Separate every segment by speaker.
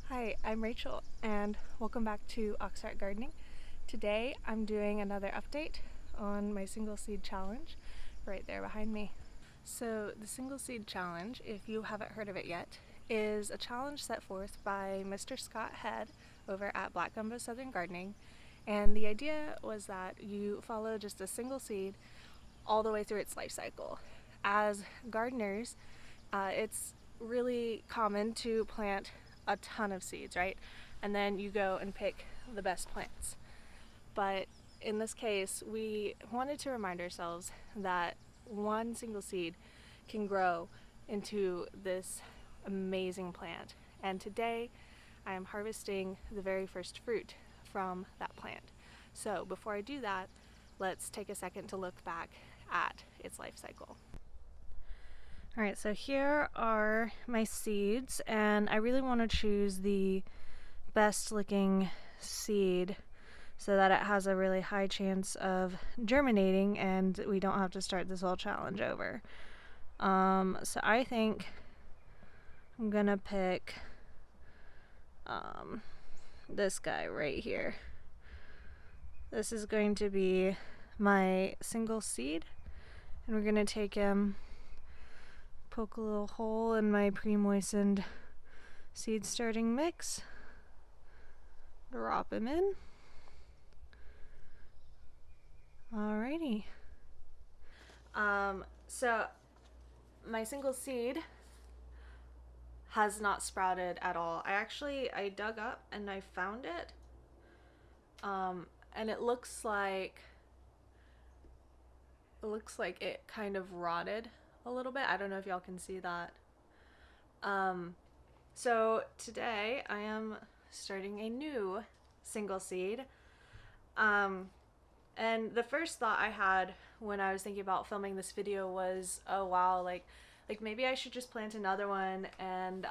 Speaker 1: Hi, I'm Rachel and welcome back to Auxhart Gardening. Today I'm doing another update on my single seed challenge right there behind me. So the single seed challenge, if you haven't heard of it yet, is a challenge set forth by Mr. Scott Head over at Black Gumbo Southern Gardening, and the idea was that you follow just a single seed all the way through its life cycle. As gardeners, it's really common to plant a ton of seeds, right? And then you go and pick the best plants. But in this case, we wanted to remind ourselves that one single seed can grow into this amazing plant. And today I am harvesting the very first fruit from that plant. So before I do that, let's take a second to look back at its life cycle. Alright, so here are my seeds, and I really want to choose the best looking seed so that it has a really high chance of germinating and we don't have to start this whole challenge over. So I think I'm gonna pick this guy right here. This is going to be my single seed, and we're gonna take him, poke a little hole in my pre-moistened seed starting mix, drop him in. Alrighty. So my single seed has not sprouted at all. I dug up and I found it, and it looks like it kind of rotted a little bit. I don't know if y'all can see that. So today I am starting a new single seed. And the first thought I had when I was thinking about filming this video was, oh wow, like maybe I should just plant another one and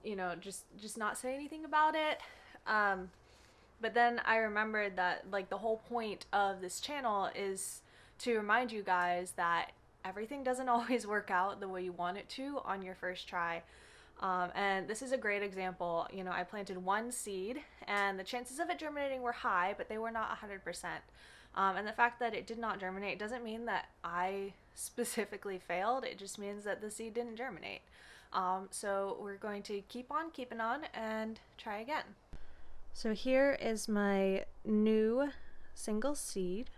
Speaker 1: you know, just not say anything about it. But then I remembered that like the whole point of this channel is to remind you guys that everything doesn't always work out the way you want it to on your first try. And this is a great example. You know, I planted one seed and the chances of it germinating were high, but they were not 100%. And the fact that it did not germinate doesn't mean that I specifically failed. It just means that the seed didn't germinate. So we're going to keep on keeping on and try again. So here is my new single seed,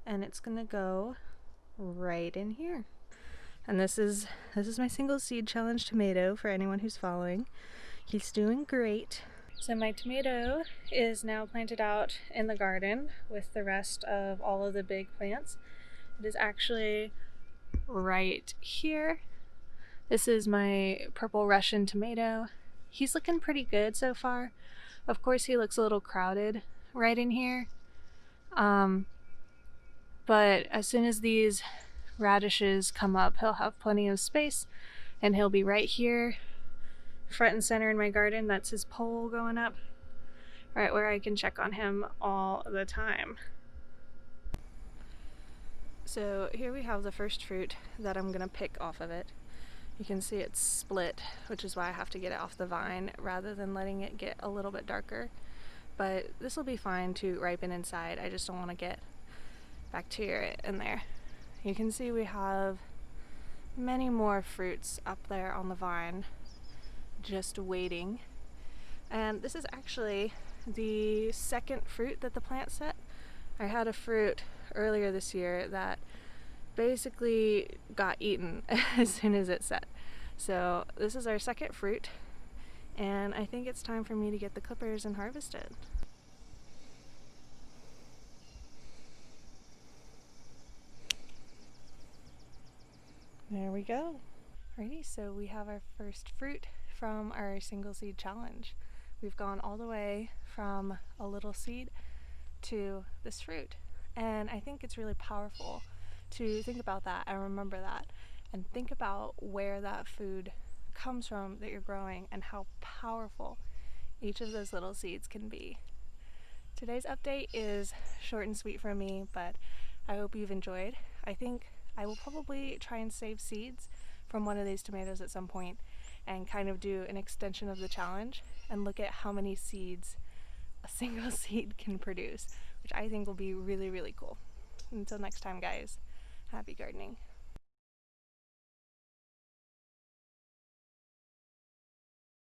Speaker 1: and it's gonna go right in here. And this is my single seed challenge tomato for anyone who's following. He's doing great. So my tomato is now planted out in the garden with the rest of all of the big plants. It is actually right here. This is my purple Russian tomato. He's looking pretty good so far. Of course he looks a little crowded right in here. But as soon as these radishes come up, he'll have plenty of space and he'll be right here front and center in my garden. That's his pole going up, right where I can check on him all the time. So here we have the first fruit that I'm gonna pick off of it. You can see it's split, which is why I have to get it off the vine rather than letting it get a little bit darker. But this will be fine to ripen inside. I just don't want to get bacteria in there. You can see we have many more fruits up there on the vine just waiting. And this is actually the second fruit that the plant set. I had a fruit earlier this year that basically got eaten as soon as it set. So this is our second fruit, and I think it's time for me to get the clippers and harvest it. There we go. Alrighty, so we have our first fruit from our single seed challenge. We've gone all the way from a little seed to this fruit, and I think it's really powerful to think about that and remember that, and think about where that food comes from that you're growing and how powerful each of those little seeds can be. Today's update is short and sweet from me, but I hope you've enjoyed. I think I will probably try and save seeds from one of these tomatoes at some point and kind of do an extension of the challenge and look at how many seeds a single seed can produce, which I think will be really, really cool. Until next time, guys, happy gardening.